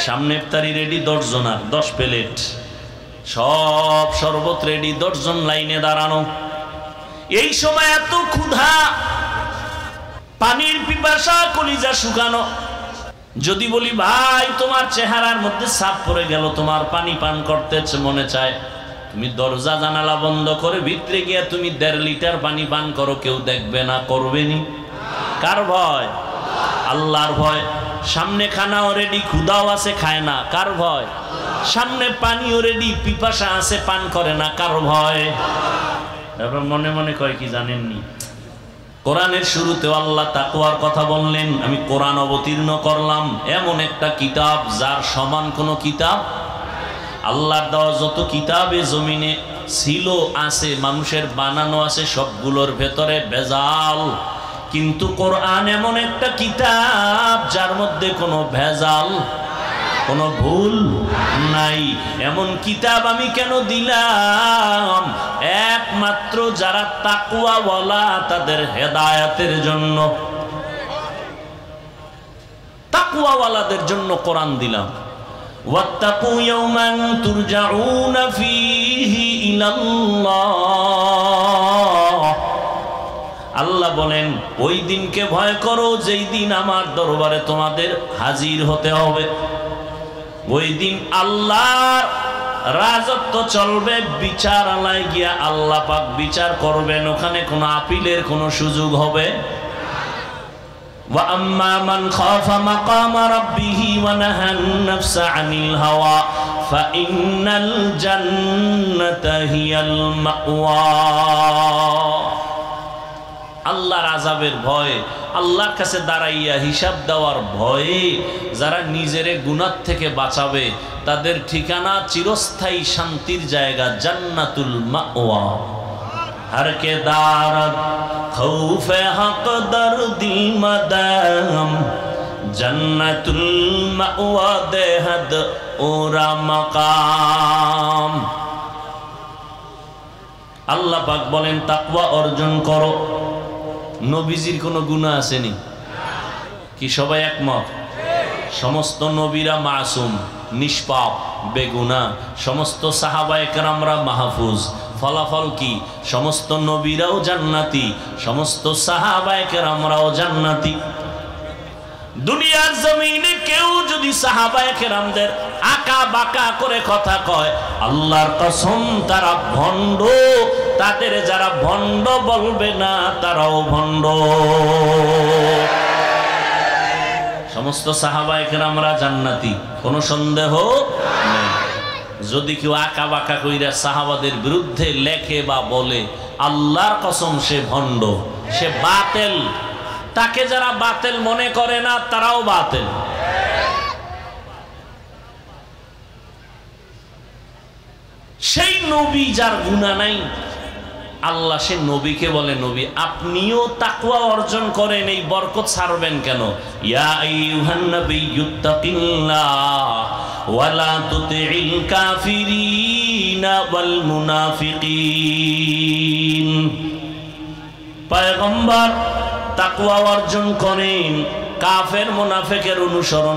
সামনে ইফতারি ready 10 জনার 10 plate, সব শরবত রেডি, 10 জন লাইনে দাঁড়ানো। এই সময় এত ক্ষুধা, পানির পিপাসা, কলিজা শুকানো। যদি বলি ভাই তোমার চেহারার মধ্যে ছাপ পড়ে গেল, তোমার পানি পান করতে মনে চায়, তুমি দরজা জানালা বন্ধ করে ভিতরে গিয়া তুমি 1.5 লিটার পানি পান করো, কেউ দেখবে না, করবেনি। কার ভয়? আল্লাহর ভয়। সামনে খানাও রেডি, ক্ষুধাও আছে, খায় না, কার ভয়? সামনে পানিও রেডি, পিপাসা আছে, পান করে না, কার ভয়? এবার মনে মনে কয় কি জানেননি, কোরআনের শুরুতেও আল্লাহ তাকওয়ার কথা বললেন। আমি কোরআন অবতীর্ণ করলাম, এমন একটা কিতাব যার সমান কোনো কিতাব, আল্লাহর দেওয়া যত কিতাবে জমিনে ছিল, আছে, মানুষের বানানো আছে, সবগুলোর ভেতরে ভেজাল। কিন্তু কোরআন এমন একটা কিতাব যার মধ্যে কোনো ভেজাল, কোনো ভুল নাই। এমন কিতাব আমি কেন দিলাম? একমাত্র যারা তাকওয়াওয়ালা তাদের হেদায়েতের জন্য, তাকওয়াওয়ালাদের জন্য কোরআন দিলাম। ওয়াত্তাকু ইয়াওমান তুরজাউনা ফীহি ইলাল্লাহ। আল্লাহ বলেন ওই দিনকে ভয় করো যেই দিন আমার দরবারে তোমাদের হাজির হতে হবে। ওই দিন আল্লাহর রাজত্ব চলবে, বিচারালয়ে গিয়া আল্লাহ পাক বিচার করবেন, ওখানে কোনো আপিলের কোনো সুযোগ হবে। ওয়া আম্মা মান খাফা মাকামা রাব্বিহি ওয়া নাহান নাফসা আনিল হাওয়া ফাইন্নাল জান্নাতা হিয়াল মাওয়া। আল্লাহর আযাবের ভয়, আল্লাহর কাছে দাঁড়াইয়া হিসাব দেওয়ার ভয়ে যারা নিজেরে গুনাহ থেকে বাঁচাবে তাদের ঠিকানা চিরস্থায়ী শান্তির জায়গা জান্নাতুল মাওয়া। हर के दारद खौफे हक दर्दी मदाम जन्नतुल मावा देहद ओरा मकाम। আল্লাহ পাক বলেন তাকওয়া অর্জন করো। নবীজির কোনো গুনাহ আসেনি কি? সবাই একমত? সমস্ত নবীরা মাসুম, নিষ্পাপ, বেগুনাহ। সমস্ত সাহাবায়ে কেরামরা মাহফুজ। ফলাফল কি? সমস্ত নবীরাও জান্নাতি, সমস্ত সাহাবায়ে কেরামরাও জান্নাতি। দুনিয়ার জমিনে কেউ যদি সাহাবায়ে কেরামদের আকা বাঁকা করে কথা কয়, আল্লাহর কসম তারা ভণ্ড। তাদের যারা ভণ্ড বলবে না তারাও ভণ্ড। সমস্ত সাহাবায়ে কেরামরা জান্নাতি, কোনো সন্দেহ নেই। যদি কেউ আঁকা বাঁকা কইরা সাহাবাদের বিরুদ্ধে লেখে বা বলে, আল্লাহর কসম সে ভণ্ড, সে বাতেল। তাকে যারা বাতেল মনে করে না তারাও বাতেল। সেই নবী যার গুনাহ নাই, আল্লাহ সে নবীকে বলে, নবী আপনিও তাকওয়া অর্জন করেন, এই বরকত ছাড়বেন কেন? ইয়া আইয়ুহান নাবিয়্যুত্তাকিল্লাহ ওয়া লা তুতি'ল কাফিরিনা ওয়াল মুনাফিকিন। পয়গম্বর তাকওয়া অর্জন করেন, কাফের মুনাফিকের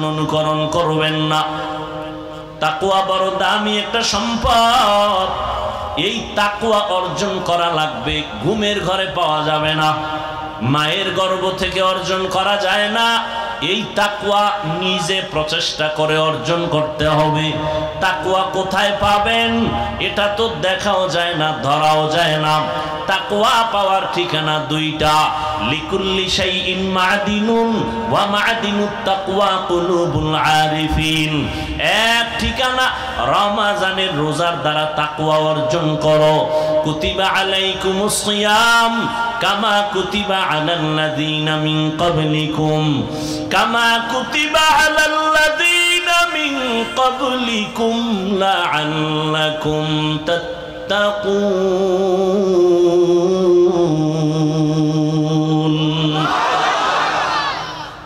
অনুকরণ করবেন না। তাকওয়া বড় দামি একটা সম্পদ। এই তাকওয়া অর্জন করা লাগবে, ঘুমের ঘরে পাওয়া যাবে না, মায়ের গর্ভ থেকে অর্জন করা যায় না। এই তাকওয়া নিজে প্রচেষ্টা করে অর্জন করতে হবে। তাকওয়া কোথায় পাবেন এটা তো দেখাও যায় না, ধরাও যায় না। তাকওয়া পাওয়ার ঠিকানা দুইটা, লিকুল্লি শাইইন মা'দিনুন ওয়া মা'দিনুত তাকওয়া কুলুবুল আরিফিন। এক ঠিকানা রমজানের রোজার দ্বারা তাকওয়া অর্জন করো। কুতিবা আলাইকুমুস সিয়াম কামা কুতিবা আলাল্লাযীনা মিন ক্বাবলিকুম কামা কুতিবা আলাল্লাযীনা মিন ক্বাবলিকুম লাআল্লাকুম তাত্তাকুন।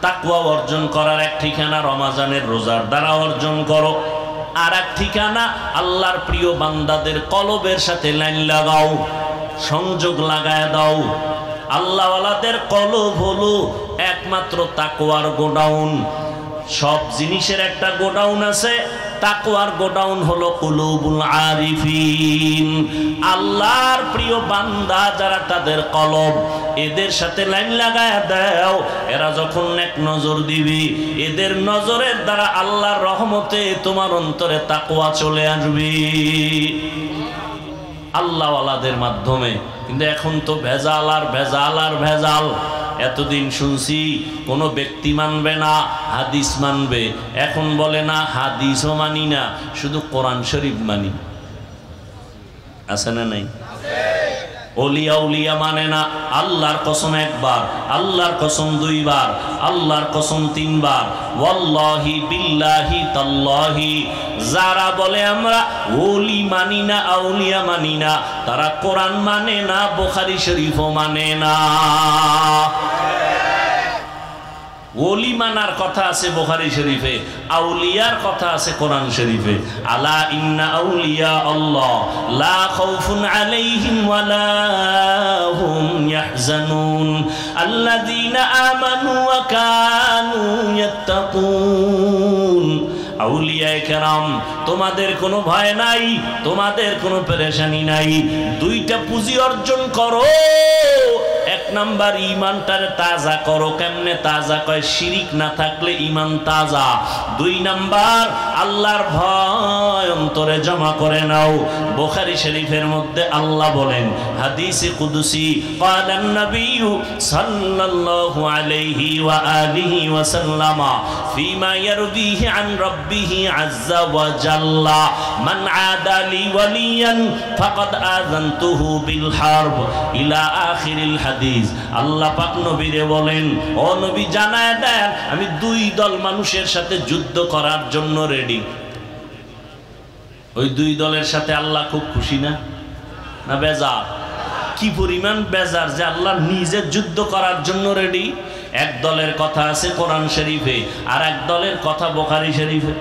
তাকওয়া অর্জন করার এক ঠিকানা রমজানের রোজার দ্বারা অর্জন করো। আর এক ঠিকানা আল্লাহর প্রিয় বান্দাদের কলবের সাথে লাইন লাগাও, সংযোগ লাগায় দাও। আল্লাহওয়ালাদের কলব হলো একমাত্র তাকওয়ার গোডাউন। সব জিনিসের একটা গোডাউন আছে, তাকওয়ার গোডাউন হলো কুলুবুল আরিফিন। আল্লাহর প্রিয় বান্দা যারা, তাদের কলব, এদের সাথে লাইন লাগায়া দাও। এরা যখন এক নজর দিবি, এদের নজরের দ্বারা আল্লাহর রহমতে তোমার অন্তরে তাকওয়া চলে আসবে আল্লাহওয়ালাদের মাধ্যমে। কিন্তু এখন তো ভেজাল আর ভেজাল আর ভেজাল। এতদিন শুনছি কোনো ব্যক্তি মানবে না, হাদিস মানবে। এখন বলে না হাদিসও মানি না, শুধু কোরআন শরীফ মানি। আছে না নাই? ওলিয়া উলিয়া মানে না। আল্লাহর কসম একবার, আল্লাহর কসম দুইবার, আল্লাহর কসম তিনবার, ওয়াল্লাহি বিল্লাহি তাল্লাহি। যারা বলে আমরা ওলি মানি না, আউলিয়া মানি না, তারা কোরআন মানে না, বুখারী শরীফও মানে না। ওলি মানার কথা আছে বুখারী শরীফে, আউলিয়ার কথা আছে কোরআন শরীফে। আলা ইন্না আউলিয়া আল্লাহ লা খাউফুন আলাইহিম ওয়ালা হুম ইয়াহজানুন আল্লাযীনা আমানু ওয়া কানু ইয়াত্তাকুন। আউলিয়ায়ে কেরাম, তোমাদের কোনো ভয় নাই, তোমাদের কোনো পেরেশানি নাই। দুইটা পুঁজি অর্জন করো। এক নাম্বার, ইমানটারে তাজা করো। কেমনে তাজা কয়? শিরিক না থাকলে ইমান তাজা। দুই নাম্বার, আল্লাহর ভয় অন্তরে জমা করে নাও। বুখারী শরীফের মধ্যে আল্লাহ বলেন, হাদিসে কুদসি, ক্বালান নবিয়্যু সাল্লাল্লাহু আলাইহি ওয়া আলিহি ওয়া সাল্লামা ফীমা ইয়ারদিহি আন রাব্বিহি আযজা ওয়া জাল্লা, মান আদা লি ওয়ালিয়ান ফাকাদ আযানতুহু বিল হারব ইলা আখিরিল হাদিস। আল্লাহ পাক নবীরে বলেন, ও নবী জানায় দেন, আমি দুই দল মানুষের সাথে যুদ্ধ করার জন্য রেডি। ওই দুই দলের সাথে আল্লাহ খুব খুশি না? না বেজার? কি পরিমাণ বেজার যে আল্লাহ নিজে যুদ্ধ করার জন্য রেডি। এক দলের কথা আছে কোরআন শরীফে, আর এক দলের কথা বুখারী শরীফে।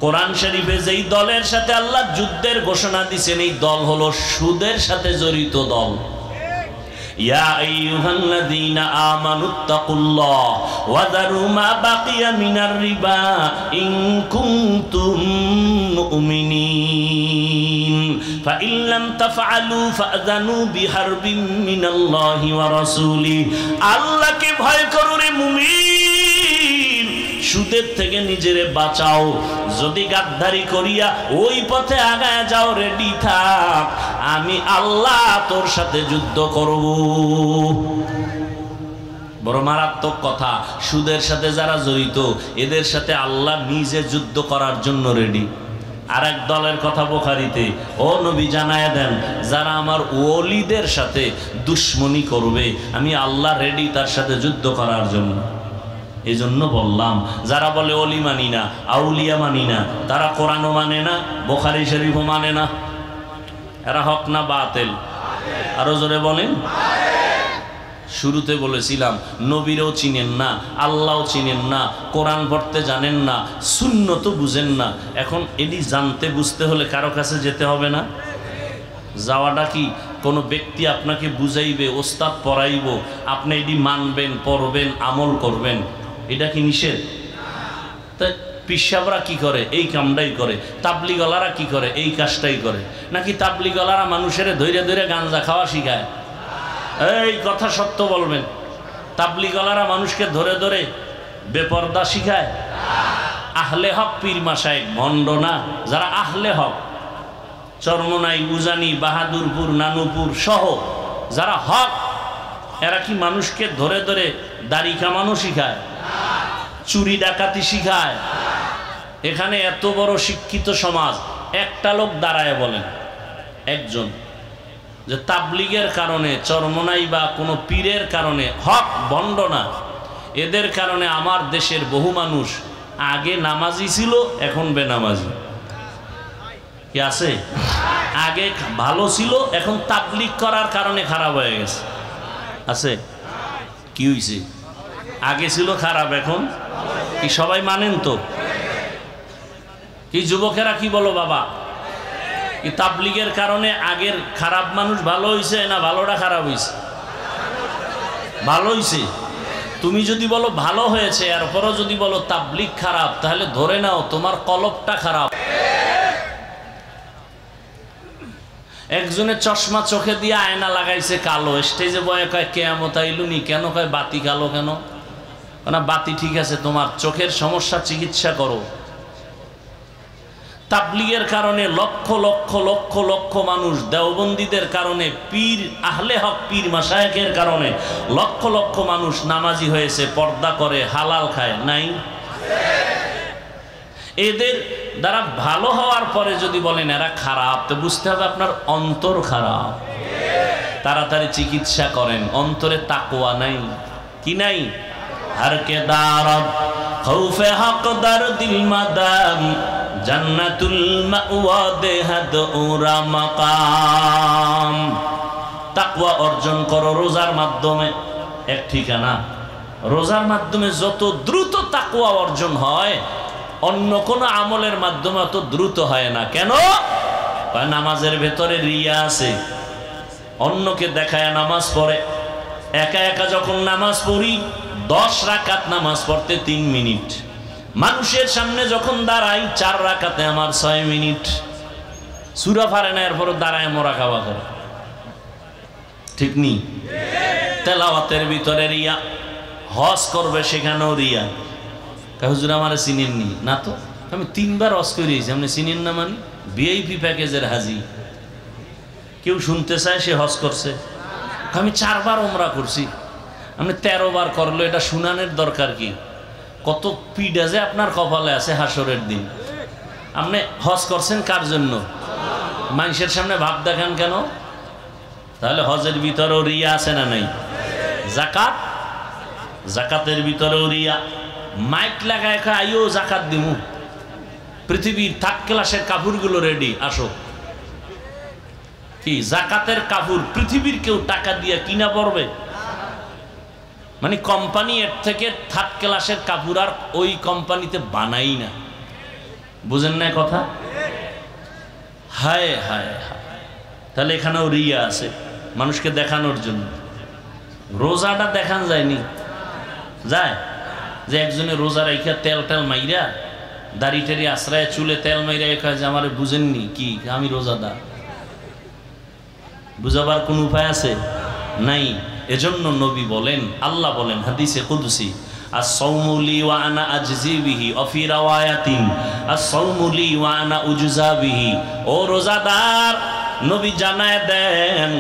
কোরআন শরীফে যেই দলের সাথে আল্লাহ যুদ্ধের ঘোষণা দিয়েছেন, এই দল হলো সুদের সাথে জড়িত দল। ইয়া আইয়ুহাল্লাযীনা আমানুত্তাকুল্লাহ ওয়া যারু মা বাকিয়া মিনার রিবা ইন কুনতুম মুমিনিন ফাইন লাম তাফআলু ফাযানু বিহারবিন মিনাল্লাহি ওয়া রাসূলিহি। আল্লাহকে ভয় করো রে মুমিন, সুদের থেকে নিজেরে বাঁচাও। যদি গাদ্দারি করিয়া ওই পথে আগায় যাও, রেডি থাক, আমি আল্লাহ তোর সাথে যুদ্ধ করব। বড় মারাত্মক কথা। সুদের সাথে যারা জড়িত, এদের সাথে আল্লাহ নিজে যুদ্ধ করার জন্য রেডি। আর এক দলের কথা বুখারীতে, ও নবী জানায় দেন, যারা আমার ওলিদের সাথে দুশ্মনী করবে, আমি আল্লাহ রেডি তার সাথে যুদ্ধ করার জন্য। এই জন্য বললাম, যারা বলে ওলি মানি না, আউলিয়া মানি না, তারা কোরআনও মানে না, বুখারী শরীফও মানে না। এরা হক না বাতিল? আরো জোরে বলেন। শুরুতে বলেছিলাম, নবীরও চিনেন না, আল্লাহও চিনেন না, কোরআন পড়তে জানেন না, সুন্নত বুঝেন না। এখন এটি জানতে বুঝতে হলে কারো কাছে যেতে হবে না? যাওয়াটা কি কোনো ব্যক্তি আপনাকে বুঝাইবে, ওস্তাদ পড়াইব, আপনি এটি মানবেন, পড়বেন, আমল করবেন, এটা কি নিষেধ? তাই পিসাবরা কি করে? এই কামটাই করে। তাবলিগলারা কি করে? এই কাজটাই করে। নাকি তাবলিগলারা মানুষের ধৈর্য ধৈর্য গাঁজা খাওয়া শিখায়? এই কথা সত্য বলবেন। তাবলিগলারা মানুষকে ধরে ধরে বেপরদা শিখায়? আহলে হক পীর মাশায়েখ ভণ্ড না? যারা আহলে হক, চরমনাই, উজানি, বাহাদুরপুর, নানুপুর সহ যারা হক, এরা কি মানুষকে ধরে ধরে দাড়ি কামানো শিখায়? চুরি ডাকাতি শিখায়? এখানে এত বড় শিক্ষিত সমাজ, একটা লোক দাঁড়ায় বলেন, একজন, যে তাবলিগের কারণে, চরমনাই বা কোনো পীরের কারণে, হক ভণ্ড না, এদের কারণে আমার দেশের বহু মানুষ আগে নামাজি ছিল, এখন বেনামাজি। কি আছে? আগে ভালো ছিল, এখন তাবলিগ করার কারণে খারাপ হয়ে গেছে। আছে? কি হয়েছে? আগে ছিল খারাপ, এখন কি সবাই মানেন তো? কি যুবকেরা কি বলো বাবা? কি তাবলিগের কারণে আগের খারাপ মানুষ ভালো হয়েছে না ভালোটা খারাপ হয়েছে? ভালো হয়েছে। তুমি যদি বলো ভালো হয়েছে, এরপরও যদি বলো তাবলীগ খারাপ, তাহলে ধরে নাও তোমার কলবটা খারাপ। একজনের চশমা চোখে দিয়ে আয়না লাগাইছে কালো, স্টেজে বয়ে কয় কেয়ামত আইলুনি, কেন কয় বাতি কালো কেন? না বাতি ঠিক আছে, তোমার চোখের সমস্যা চিকিৎসা করো। তাবলীগের কারণে লক্ষ লক্ষ লক্ষ লক্ষ মানুষ, দেওবন্দীদের কারণে, পীর আহলে হক পীর মাশায়েখের কারণে লক্ষ লক্ষ মানুষ নামাজি হয়েছে, পর্দা করে, হালাল খায় নাই? এদের দ্বারা ভালো হওয়ার পরে যদি বলেন এরা খারাপ, তো বুঝতে হবে আপনার অন্তর খারাপ। তাড়াতাড়ি চিকিৎসা করেন, অন্তরে তাকওয়া নাই। কি নাই? हर के दारद खौफे हक दर दिल मदाम जन्नतुल मावा देहद उरा मकाम। তাকওয়া অর্জন করো রোজার মাধ্যমে। এক ঠিকানা, রোজার মাধ্যমে যত দ্রুত তাকওয়া অর্জন হয় অন্য কোনো আমলের মাধ্যমে অত দ্রুত হয় না। কেন? নামাজের ভেতরে রিয়া আছে, অন্যকে দেখায় নামাজ পড়ে। একা একা যখন নামাজ পড়ি 10 রাকাত নামাজ পড়তে 3 মিনিট, মানুষের সামনে যখন দাঁড়াই 4 রাকাতে আমার 6 মিনিট। সূরা পারে না, এরপর দাঁড়ায় মোরাকাবা করে। ঠিক নি? তেলাওয়াতের ভিতরে রিয়া, হজ করবে সেখানেও রিয়া। হুজুর আমারে চিনেননি না? তো আমি 3 বার হজ করিয়েছি, আপনি চিনেন না? মানে ভিআইপি প্যাকেজের হাজি। কেউ শুনতে চায় সে হজ করছে। আমি 4 বার উমরা করছি, আপনি 13 বার করলো, এটা শুনানের দরকার কি? কত পিডা যে আপনার কপালে আছে হাসরের দিন। আপনি হজ করছেন কার জন্য? মানুষের সামনে ভাব দেখান কেন? তাহলে হজের ভিতরেও রিয়া আছে না নাই? জাকাত, জাকাতের ভিতরেও রিয়া। মাইক লাগায় আইও জাকাত দিমু, পৃথিবীর থার্ড ক্লাসের কাপড়গুলো রেডি, আসো। কি জাকাতের কাপড় পৃথিবীর কেউ টাকা দিয়ে কিনা পড়বে? মানে কোম্পানি এর থেকে থার্ড ক্লাসের কাপড় আর ওই কোম্পানিতে বানাই না। বুঝেন না কথা? হায় হায় হায়। তাহলে এখানেও রিয়া আছে, মানুষকে দেখানোর জন্য। রোজাটা দেখান যায়নি? যায় যে একজনে রোজা রাইখা তেল টেল মাইরা, দাড়ি টাড়ি আশ্রয়, চুলে তেল মাইরা কয় যে আমারে বুঝেননি কি আমি রোজাদার। বুঝাবার কোন উপায় আছে? নাই। এজন্য নবী বলেন, আল্লাহ বলেন হাদিসে কুদসি, আস-সাওমু লি ওয়া আনা আজজি বিহি, ওয়া ফি রাওয়ায়াতিন আস-সাওমু লি ওয়া আনা উজজা বিহি। ও রোজাদার, নবী জানায় দেন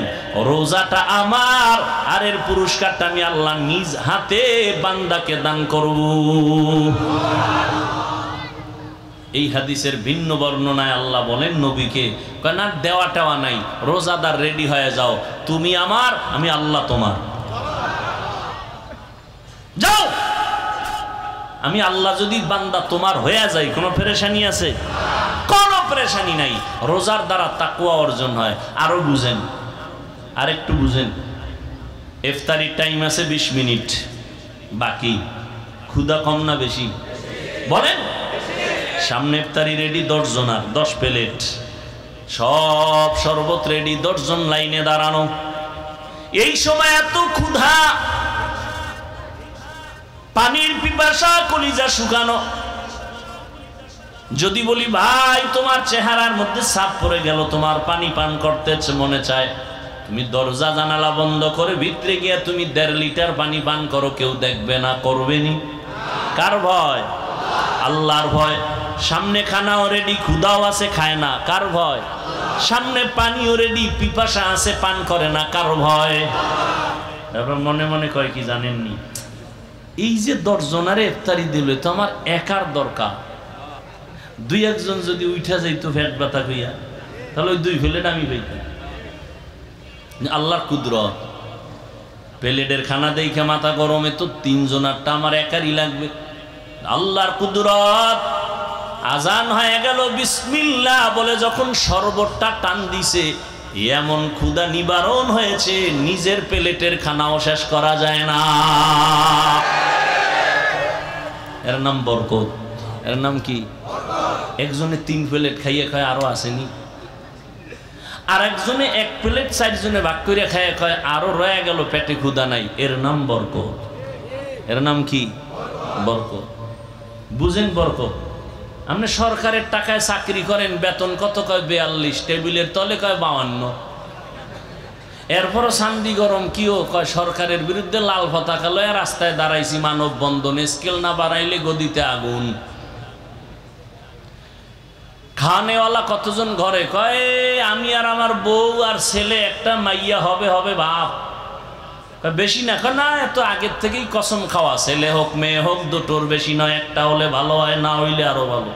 রোজাটা আমার, আর এর পুরস্কারটা আমি আল্লাহ নিজ হাতে বান্দাকে দান করব। এই হাদিসের ভিন্ন বর্ণনায় আল্লাহ বলেন নবীকে, না দেওয়াটাওয়া নাই, রোজাদার রেডি হয়ে যাও, তুমি আমার, আমি আল্লাহ তোমার। যাও, আমি আল্লাহ যদি বান্দা তোমার হয়ে যাই, কোনো পেরেশানি আছে? কোনো পেরেশানি নাই। রোজার দ্বারা তাকওয়া অর্জন হয়। আরো বুঝেন, আরেকটু বুঝেন। ইফতারির টাইম আছে 20 মিনিট বাকি, ক্ষুধা কম না বেশি? বলেন। সামনে ইফতারি রেডি 10 জনার, 10 প্লেট, সব শরবত রেডি, 10 জন লাইনে দাঁড়ানো। এই সময় এত ক্ষুধা, পানির পিপাসা, কলিজা শুকানো। যদি বলি ভাই তোমার চেহারার মধ্যে ছাপ পড়ে গেল, তোমার পানি পান করতে মনে চায়, তুমি দরজা জানালা বন্ধ করে ভিতরে গিয়ে তুমি 1.5 লিটার পানি পান করো, কেউ দেখবে না, করবেনি। কার ভয়? আল্লাহর ভয়। সামনে খানাও রেডি, ক্ষুধাও আছে, খায় না, কার ভয়? সামনে পানিও রেডি, পিপাসা আছে, পান করে না, কার ভয়? এবার মনে মনে কয় কি জানেননি, এই যে 10 জনারে ইফতারি দিল, তো আমার একার দরকার। 2-1 জন যদি উঠা যাইতো পেট ব্যথা হইয়া, তাহলে ওই 2 প্লেট আমি পাইতাম। আল্লাহর কুদরত। প্লেটের খানা দেখে মাথা গরমে তো 3 জনারটা আমার একারই লাগবে। আল্লাহর কুদরত। আজান হয়ে গেল, বিসমিল্লাহ বলে যখন শরবতটা টান দিছে, এমন ক্ষুধা নিবারণ হয়েছে, নিজের প্লেটের খানাও শেষ করা যায় না। এর নাম বরকত। এর নাম কি? একজনে 3 প্লেট খাইয়ে খায় আরো আসেনি, আর একজনে 1 প্লেট 4 জনে ভাগ করে খাইয়ে খায় আরো রয়ে গেল, পেটে ক্ষুধা নাই। এর নাম বরকত। এর নাম কি? বরকত। বুঝেন বরকত? আপনি সরকারের টাকায় চাকরি করেন, বেতন কত? কয় 42, টেবিলের তলে কয় 52। এরপরও শান্তি গরম কিও কয় সরকারের বিরুদ্ধে লাল পতাকা লয়ে রাস্তায় দাঁড়াইছি মানব বন্ধনে, স্কেল না বাড়াইলে গদিতে আগুন। খানেওয়ালা কতজন ঘরে? কয় আমি আর আমার বউ আর ছেলে, একটা মাইয়া হবে, হবে বাপ। বেশি না? কয় না, এত আগের থেকেই কসম খাওয়া, ছেলে হোক মেয়ে হোক দুটোর বেশি নয়, একটা হলে ভালো হয়, না হইলে আরো ভালো।